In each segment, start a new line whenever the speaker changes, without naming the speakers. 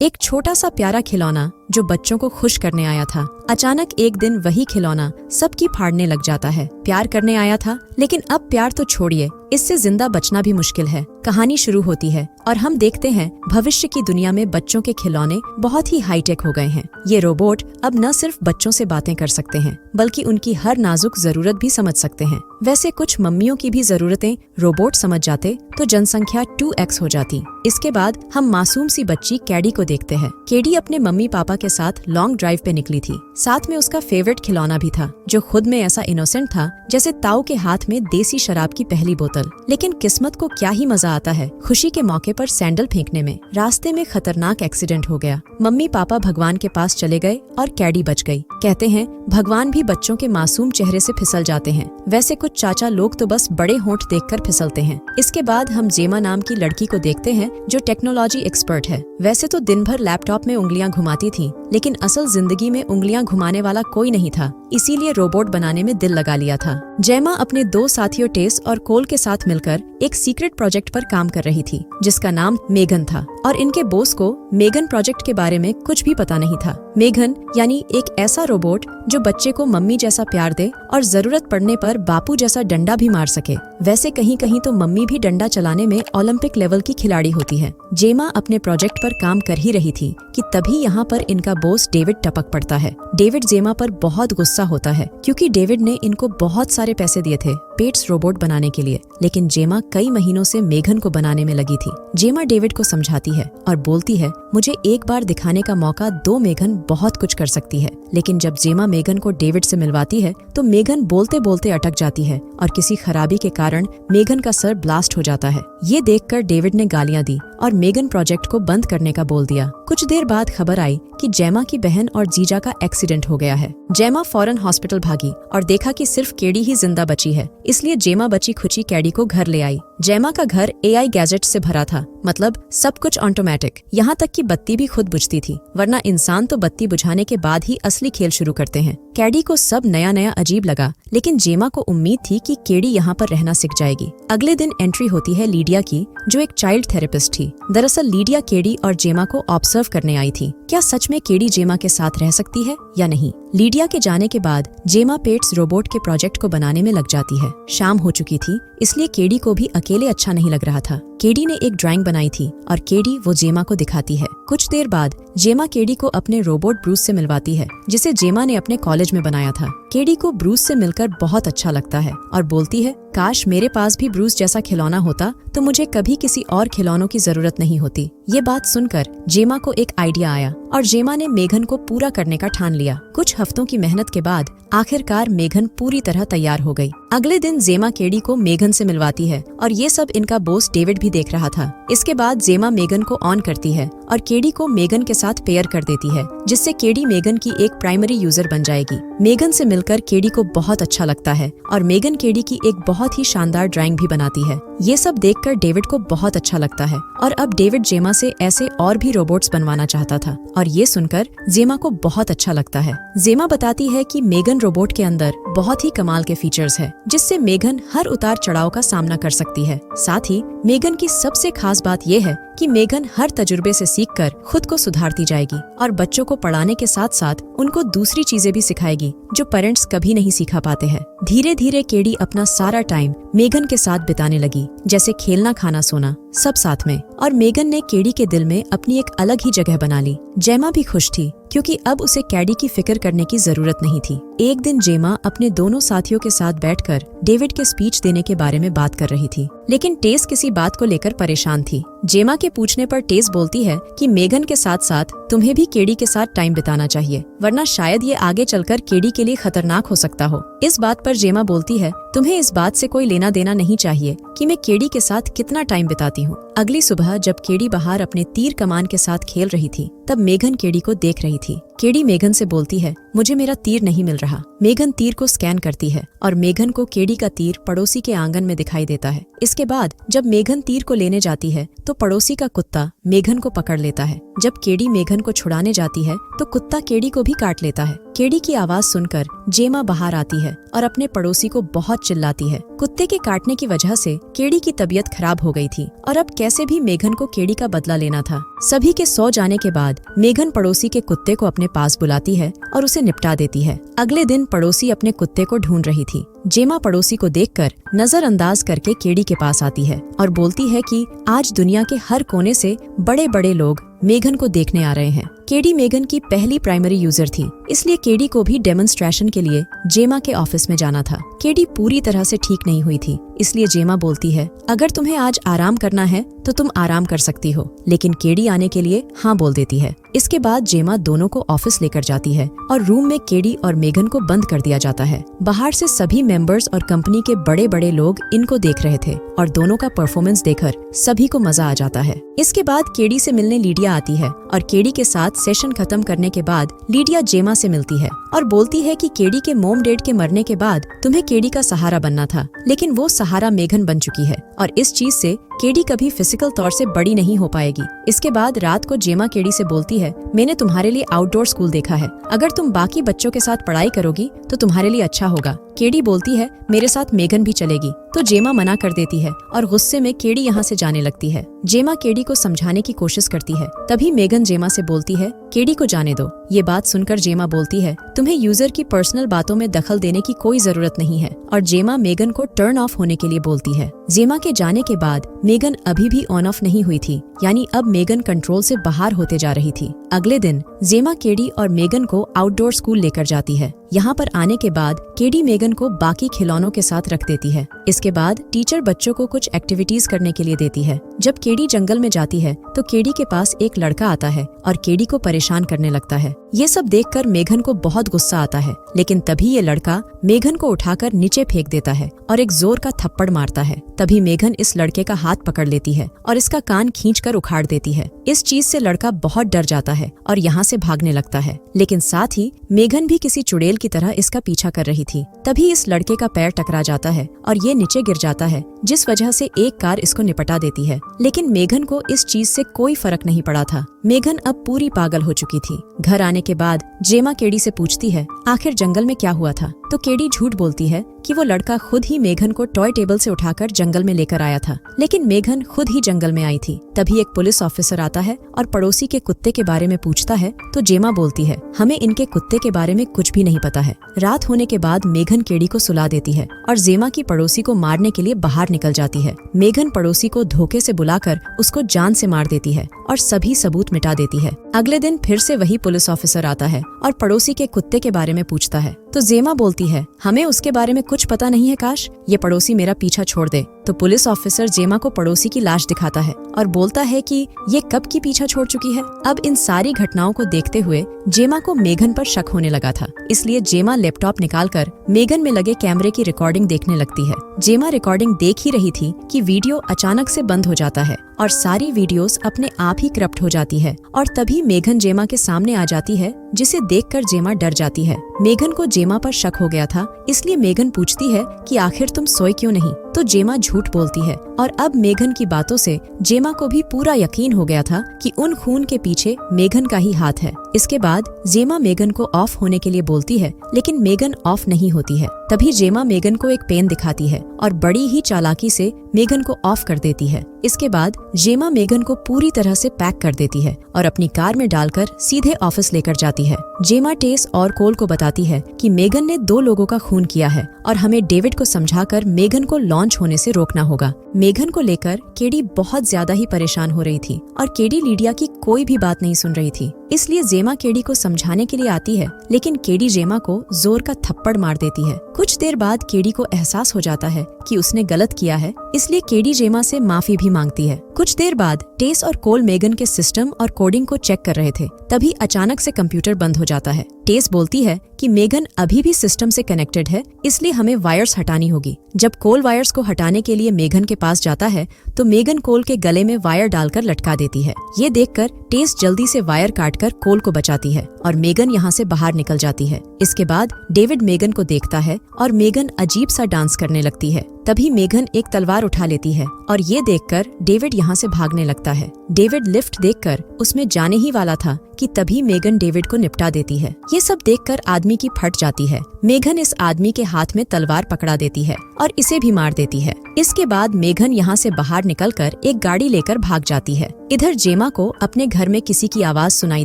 एक छोटा सा प्यारा खिलौना जो बच्चों को खुश करने आया था। अचानक एक दिन वही खिलौना सबकी फाड़ने लग जाता है। प्यार करने आया था, लेकिन अब प्यार तो छोड़िए, इससे जिंदा बचना भी मुश्किल है। कहानी शुरू होती है और हम देखते हैं भविष्य की दुनिया में बच्चों के खिलौने बहुत ही हाईटेक हो गए हैं। ये रोबोट अब न सिर्फ बच्चों से बातें कर सकते हैं, बल्कि उनकी हर नाजुक जरूरत भी समझ सकते हैं। वैसे कुछ मम्मियों की भी जरूरतें रोबोट समझ जाते तो जनसंख्या 2x हो जाती। इसके बाद हम मासूम सी बच्ची कैडी को देखते हैं। कैडी अपने मम्मी पापा के साथ लॉन्ग ड्राइव पे निकली थी। साथ में उसका फेवरेट खिलौना भी था, जो खुद में ऐसा इनोसेंट था जैसे ताऊ के हाथ में देसी शराब की पहली बोतल। लेकिन किस्मत को क्या ही मजा आता है खुशी के मौके पर सैंडल फेंकने में। रास्ते में खतरनाक एक्सीडेंट हो गया। मम्मी पापा भगवान के पास चले गए और कैडी बच गई। कहते हैं भगवान भी बच्चों के मासूम चेहरे से फिसल जाते हैं। वैसे कुछ चाचा लोग तो बस बड़े होंठ देखकर फिसलते हैं। इसके बाद हम जेमा नाम की लड़की को देखते हैं, जो टेक्नोलॉजी एक्सपर्ट है। वैसे तो दिन भर लैपटॉप में उंगलियां घुमाती थी, लेकिन असल जिंदगी में उंगलियां घुमाने वाला कोई नहीं था, इसीलिए रोबोट बनाने में दिल लगा लिया था। जेमा अपने दो साथियों टेस और कोल के साथ मिलकर एक सीक्रेट प्रोजेक्ट पर काम कर रही थी, जिसका नाम मेगन था। और इनके बॉस को मेगन प्रोजेक्ट के बारे में कुछ भी पता नहीं था। मेगन यानी एक ऐसा रोबोट जो बच्चे को मम्मी जैसा प्यार दे और जरूरत पड़ने पर बापू जैसा डंडा भी मार सके। वैसे कहीं कहीं तो मम्मी भी डंडा चलाने में ओलंपिक लेवल की खिलाड़ी होती है। जेमा अपने प्रोजेक्ट पर काम कर ही रही थी कि तभी यहाँ पर इनका बॉस डेविड टपक पड़ता है। डेविड जेमा पर बहुत गुस्सा होता है, क्योंकि डेविड ने इनको बहुत सारे पैसे दिए थे पेट्स रोबोट बनाने के लिए, लेकिन जेमा कई महीनों से मेगन को बनाने में लगी थी। जेमा डेविड को समझाती है और बोलती है, मुझे एक बार दिखाने का मौका दो, मेगन बहुत कुछ कर सकती है। लेकिन जब जेमा मेगन को डेविड से मिलवाती है तो मेगन बोलते बोलते अटक जाती है और किसी खराबी के कारण मेगन का सर ब्लास्ट हो जाता है। ये देखकर डेविड ने गालियां दी और मेगन प्रोजेक्ट को बंद करने का बोल दिया। कुछ देर बाद खबर आई कि जेमा की बहन और जीजा का एक्सीडेंट हो गया है। जेमा फौरन हॉस्पिटल भागी और देखा कि सिर्फ कैडी ही जिंदा बची है, इसलिए जेमा बची खुची कैडी को घर ले आई। जेमा का घर AI गैजेट से भरा था, मतलब सब कुछ ऑटोमेटिक, यहाँ तक कि बत्ती भी खुद बुझती थी, वरना इंसान तो बत्ती बुझाने के बाद ही असली खेल शुरू करते हैं। कैडी को सब नया नया अजीब लगा, लेकिन जेमा को उम्मीद थी कि कैडी यहाँ पर रहना सीख जाएगी। अगले दिन एंट्री होती है लीडिया की, जो एक चाइल्ड थेरेपिस्ट थी। दरअसल लीडिया कैडी और जेमा को ऑब्जर्व करने आई थी। क्या सच में कैडी जेमा के साथ रह सकती है या नहीं? लीडिया के जाने के बाद जेमा पेट्स रोबोट के प्रोजेक्ट को बनाने में लग जाती है। शाम हो चुकी थी, इसलिए कैडी को भी अकेले अच्छा नहीं लग रहा था। कैडी ने एक ड्राइंग बनाई थी और कैडी वो जेमा को दिखाती है। कुछ देर बाद जेमा कैडी को अपने रोबोट ब्रूस से मिलवाती है, जिसे जेमा ने अपने कॉलेज में बनाया था। कैडी को ब्रूस से मिलकर बहुत अच्छा लगता है और बोलती है, काश मेरे पास भी ब्रूस जैसा खिलौना होता तो मुझे कभी किसी और खिलौनों की जरूरत नहीं होती। ये बात सुनकर जेमा को एक आइडिया आया और जेमा ने मेगन को पूरा करने का ठान लिया। कुछ हफ्तों की मेहनत के बाद आखिरकार मेगन पूरी तरह तैयार हो गई। अगले दिन जेमा कैडी को मेगन से मिलवाती है और ये सब इनका बॉस डेविड भी देख रहा था। इसके बाद जेमा मेगन को ऑन करती है और कैडी को मेगन के साथ पेयर कर देती है, जिससे कैडी मेगन की एक प्राइमरी यूजर बन जाएगी। मेगन से मिलकर कैडी को बहुत अच्छा लगता है और मेगन कैडी की एक बहुत ही शानदार ड्राइंग भी बनाती है। ये सब देखकर डेविड को बहुत अच्छा लगता है और अब डेविड जेमा से ऐसे और भी रोबोट्स बनवाना चाहता था और ये सुनकर जेमा को बहुत अच्छा लगता है। जेमा बताती है कि मेगन रोबोट के अंदर बहुत ही कमाल के फीचर्स है, जिससे मेगन हर उतार चढ़ाव का सामना कर सकती है। साथ ही मेगन की सबसे खास बात ये है कि मेगन हर तजुर्बे से सीखकर खुद को सुधारती जाएगी और बच्चों को पढ़ाने के साथ साथ उनको दूसरी चीजें भी सिखाएगी, जो पेरेंट्स कभी नहीं सिखा पाते हैं। धीरे धीरे कैडी अपना सारा टाइम मेगन के साथ बिताने लगी, जैसे खेलना, खाना, सोना, सब साथ में। और मेगन ने कैडी के दिल में अपनी एक अलग ही जगह बना ली। जेमा भी खुश थी, क्योंकि अब उसे कैडी की फिक्र करने की जरूरत नहीं थी। एक दिन जेमा अपने दोनों साथियों के साथ बैठकर डेविड के स्पीच देने के बारे में बात कर रही थी, लेकिन टेस किसी बात को लेकर परेशान थी। जेमा के पूछने पर टेस बोलती है कि मेगन के साथ साथ तुम्हें भी कैडी के साथ टाइम बिताना चाहिए, वरना शायद ये आगे चलकर कैडी के लिए खतरनाक हो सकता हो। इस बात पर जेमा बोलती है, तुम्हें इस बात से कोई लेना देना नहीं चाहिए कि मैं कैडी के साथ कितना टाइम बिताती हूँ। अगली सुबह जब कैडी बाहर अपने तीर कमान के साथ खेल रही थी, तब मेगन कैडी को देख रही थी। कैडी मेगन से बोलती है, मुझे मेरा तीर नहीं मिल रहा। मेगन तीर को स्कैन करती है और मेगन को कैडी का तीर पड़ोसी के आंगन में दिखाई देता है। इसके बाद जब मेगन तीर को लेने जाती है तो पड़ोसी का कुत्ता मेगन को पकड़ लेता है। जब कैडी मेगन को छुड़ाने जाती है तो कुत्ता कैडी को भी काट लेता है। केडी की आवाज सुनकर जेमा बाहर आती है और अपने पड़ोसी को बहुत चिल्लाती है। कुत्ते के काटने की वजह से केडी की तबीयत खराब हो गई थी और अब कैसे भी मेघन को केडी का बदला लेना था। सभी के सो जाने के बाद मेघन पड़ोसी के कुत्ते को अपने पास बुलाती है और उसे निपटा देती है। अगले दिन पड़ोसी अपने कुत्ते को ढूंढ रही थी। जेमा पड़ोसी को देखकर नजरअंदाज करके केडी के पास आती है और बोलती है कि आज दुनिया के हर कोने से बड़े बड़े लोग मेघन को देखने आ रहे हैं। केडी मेघन की पहली प्राइमरी यूजर थी, इसलिए केडी को भी डेमोन्स्ट्रेशन के लिए जेमा के ऑफिस में जाना था। केडी पूरी तरह से ठीक नहीं हुई थी, इसलिए जेमा बोलती है अगर तुम्हें आज आराम करना है तो तुम आराम कर सकती हो, लेकिन केडी आने के लिए हाँ बोल देती है। इसके बाद जेमा दोनों को ऑफिस लेकर जाती है और रूम में केडी और मेघन को बंद कर दिया जाता है। बाहर से सभी मेंबर्स और कंपनी के बड़े बड़े लोग इनको देख रहे थे और दोनों का परफॉर्मेंस देखकर सभी को मजा आ जाता है। इसके बाद केडी से मिलने लीडिया आती है और केडी के साथ सेशन खत्म करने के बाद लीडिया जेमा से मिलती है और बोलती है कि केडी के मोम डैड के मरने के बाद तुम्हें केडी का सहारा बनना था, लेकिन वो सहारा मेघन बन चुकी है और इस चीज से केडी कभी फिजिकल तौर से बड़ी नहीं हो पाएगी। इसके बाद रात को जेमा केडी से बोलती है मैंने तुम्हारे लिए आउटडोर स्कूल देखा है, अगर तुम बाकी बच्चों के साथ पढ़ाई करोगी तो तुम्हारे लिए अच्छा होगा। केडी बोलती है मेरे साथ मेघन भी चलेगी, तो जेमा मना कर देती है और गुस्से में केडी यहाँ से जाने लगती है। जेमा केडी को समझाने की कोशिश करती है, तभी मेघन जेमा से बोलती है केडी को जाने दो। ये बात सुनकर जेमा बोलती है तुम्हें यूजर की पर्सनल बातों में दखल देने की कोई जरूरत नहीं है और जेमा मेघन को टर्न ऑफ होने के लिए बोलती है। जेमा के जाने के बाद मेघन अभी भी ऑन ऑफ नहीं हुई थी, यानी अब मेघन कंट्रोल से बाहर होते जा रही थी। अगले दिन जेमा केडी और मेघन को आउटडोर स्कूल लेकर जाती है। यहाँ पर आने के बाद केडी मेघन को बाकी खिलौनों के साथ रख देती है। इसके बाद टीचर बच्चों को कुछ एक्टिविटीज करने के लिए देती है। जब केडी जंगल में जाती है तो केडी के पास एक लड़का आता है और केडी को परेशान करने लगता है। ये सब देखकर मेघन को बहुत गुस्सा आता है, लेकिन तभी ये लड़का मेघन को उठाकर नीचे फेंक देता है और एक जोर का थप्पड़ मारता है। तभी मेघन इस लड़के का हाथ पकड़ लेती है और इसका कान खींचकर उखाड़ देती है। इस चीज से लड़का बहुत डर जाता है और यहाँ से भागने लगता है, लेकिन साथ ही मेघन भी किसी चुड़ैल की तरह इसका पीछा कर रही थी। तभी इस लड़के का पैर टकरा जाता है और ये नीचे गिर जाता है, जिस वजह से एक कार इसको निपटा देती है। लेकिन मेघन को इस चीज से कोई फर्क नहीं पड़ा था। मेघन अब पूरी पागल हो चुकी थी। घर आने के बाद जेमा केडी से पूछती है आखिर जंगल में क्या हुआ था, तो केडी झूठ बोलती है कि वो लड़का खुद ही मेघन को टॉय टेबल से उठाकर जंगल में लेकर आया था, लेकिन मेघन खुद ही जंगल में आई थी। तभी एक पुलिस ऑफिसर आता है और पड़ोसी के कुत्ते के बारे में पूछता है, तो जेमा बोलती है हमें इनके कुत्ते के बारे में कुछ भी नहीं पता है। रात होने के बाद मेघन केडी को सुला देती है और जेमा की पड़ोसी को मारने के लिए बाहर निकल जाती है। मेघन पड़ोसी को धोखे से बुलाकर उसको जान से मार देती है और सभी सबूत मिटा देती है। अगले दिन फिर से वही पुलिस ऑफिसर आता है और पड़ोसी के कुत्ते के बारे में पूछता है, तो जेमा बोलती है हमें उसके बारे में कुछ पता नहीं है, काश ये पड़ोसी मेरा पीछा छोड़ दे। तो पुलिस ऑफिसर जेमा को पड़ोसी की लाश दिखाता है और बोलता है कि ये कब की पीछा छोड़ चुकी है। अब इन सारी घटनाओं को देखते हुए जेमा को मेघन पर शक होने लगा था, इसलिए जेमा लैपटॉप निकालकर मेघन में लगे कैमरे की रिकॉर्डिंग देखने लगती है। जेमा रिकॉर्डिंग देख ही रही थी कि वीडियो अचानक से बंद हो जाता है और सारी वीडियोस अपने आप ही करप्ट हो जाती है और तभी मेघन जेमा के सामने आ जाती है, जिसे देखकर जेमा डर जाती है। मेघन को जेमा पर शक हो गया था, इसलिए मेघन पूछती है कि आखिर तुम सोए क्यों नहीं, तो जेमा झूठ बोलती है और अब मेघन की बातों से जेमा को भी पूरा यकीन हो गया था कि उन खून के पीछे मेघन का ही हाथ है। इसके बाद जेमा मेघन को ऑफ होने के लिए बोलती है, लेकिन मेघन ऑफ नहीं होती है। तभी जेमा मेघन को एक पेन दिखाती है और बड़ी ही चालाकी से मेघन को ऑफ कर देती है। इसके बाद जेमा मेघन को पूरी तरह से पैक कर देती है और अपनी कार में डालकर सीधे ऑफिस लेकर जाती है। जेमा टेस और कोल को बताती है कि मेघन ने 2 लोगों का खून किया है और हमें डेविड को समझाकर मेघन को लॉन्च होने से रोकना होगा। मेघन को लेकर केडी बहुत ज्यादा ही परेशान हो रही थी और केडी लीडिया की कोई भी बात नहीं सुन रही थी, इसलिए जेमा केडी को समझाने के लिए आती है, लेकिन केडी जेमा को जोर का थप्पड़ मार देती है। कुछ देर बाद केडी को एहसास हो जाता है कि उसने गलत किया है, इसलिए केडी जेमा से माफी भी मांगती है। कुछ देर बाद टेस और कोल मेघन के सिस्टम और कोडिंग को चेक कर रहे थे, तभी अचानक से कंप्यूटर बंद हो जाता है। टेस बोलती है कि मेघन अभी भी सिस्टम से कनेक्टेड है, इसलिए हमें वायर्स हटानी होगी। जब कोल वायर्स को हटाने के लिए मेघन के पास जाता है तो मेघन कोल के गले में वायर डालकर लटका देती है। ये देखकर टेस जल्दी से वायर काटकर कोल को बचाती है और मेघन यहाँ से बाहर निकल जाती है। इसके बाद डेविड मेघन को देखता है और मेघन अजीब सा डांस करने लगती है। तभी मेघन एक तलवार उठा लेती है और ये देखकर डेविड यहाँ से भागने लगता है। डेविड लिफ्ट देखकर उसमें जाने ही वाला था कि तभी मेघन डेविड को निपटा देती है। ये सब देखकर आदमी की फट जाती है। मेघन इस आदमी के हाथ में तलवार पकड़ा देती है और इसे भी मार देती है। इसके बाद मेघन यहाँ से बाहर निकलकर एक गाड़ी लेकर भाग जाती है। इधर जेमा को अपने घर में किसी की आवाज सुनाई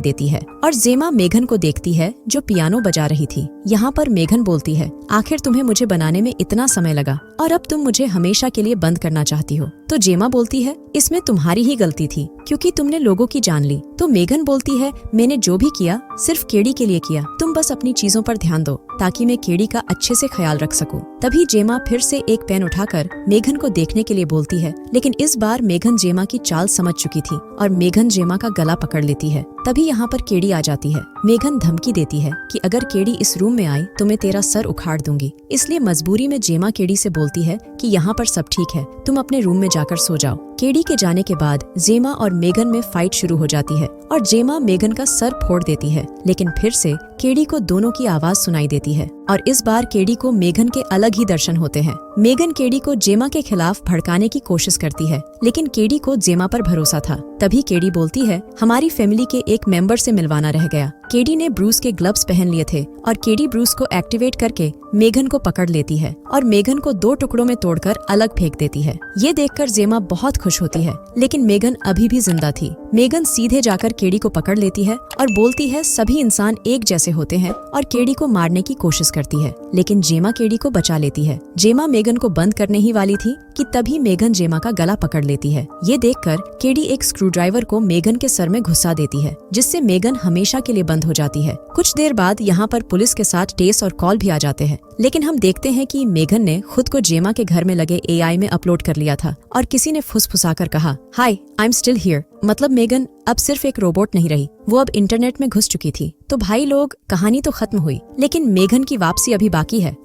देती है और जेमा मेघन को देखती है जो पियानो बजा रही थी। यहाँ पर मेघन बोलती है, आखिर तुम्हें मुझे बनाने में इतना समय लगा और अब तुम मुझे हमेशा के लिए बंद करना चाहती हो। तो जेमा बोलती है, इसमें तुम्हारी ही गलती थी क्योंकि तुमने लोगों की जान ली। तो मेघन बोलती है, मैंने जो भी किया सिर्फ केडी के लिए किया। तुम बस अपनी चीजों पर ध्यान दो ताकि मैं केडी का अच्छे से ख्याल रख सकूं। तभी जेमा फिर से एक पेन उठाकर मेघन को देखने के लिए बोलती है, लेकिन इस बार मेघन जेमा की चाल समझ चुकी थी और मेघन जेमा का गला पकड़ लेती है। तभी यहाँ पर केडी आ जाती है। मेघन धमकी देती है कि अगर केडी इस रूम में आई तो मैं तेरा सर उखाड़ दूंगी। इसलिए मजबूरी में जेमा केडी से बोलती है कि यहाँ पर सब ठीक है, तुम अपने रूम में जाकर सो जाओ। केडी के जाने के बाद जेमा और मेघन में फाइट शुरू हो जाती है और जेमा मेघन का सर फोड़ देती है, लेकिन फिर से केडी को दोनों की आवाज सुनाई देती है और इस बार केडी को मेघन के अलग ही दर्शन होते हैं। मेघन केडी को जेमा के खिलाफ भड़काने की कोशिश करती है, लेकिन केडी को जेमा पर भरोसा था। तभी केडी बोलती है, हमारी फैमिली के एक मेंबर से मिलवाना रह गया। केडी ने ब्रूस के ग्लव्स पहन लिए थे और केडी ब्रूस को एक्टिवेट करके मेघन को पकड़ लेती है और मेघन को 2 टुकड़ों में तोड़कर अलग फेंक देती है। ये देखकर जेमा बहुत खुश होती है, लेकिन मेघन अभी भी जिंदा थी। मेघन सीधे जाकर केडी को पकड़ लेती है और बोलती है, सभी इंसान एक जैसे होते हैं, और केडी को मारने की कोशिश करती है, लेकिन जेमा केडी को बचा लेती है। जेमा मेघन को बंद करने ही वाली थी कि तभी मेघन जेमा का गला पकड़ लेती है। ये देखकर केडी एक स्क्रूड्राइवर को मेघन के सर में घुसा देती है, जिससे मेघन हमेशा के लिए बंद हो जाती है। कुछ देर बाद यहाँ पर पुलिस के साथ टेस और कॉल भी आ जाते हैं, लेकिन हम देखते हैं कि मेघन ने खुद को जेमा के घर में लगे AI में अपलोड कर लिया था और किसी ने फुसफुसाकर कहा, हाय आई एम स्टिल हियर। मतलब मेघन अब सिर्फ एक रोबोट नहीं रही, वो अब इंटरनेट में घुस चुकी थी। तो भाई लोग, कहानी तो खत्म हुई, लेकिन मेघन की वापसी अभी बाकी है।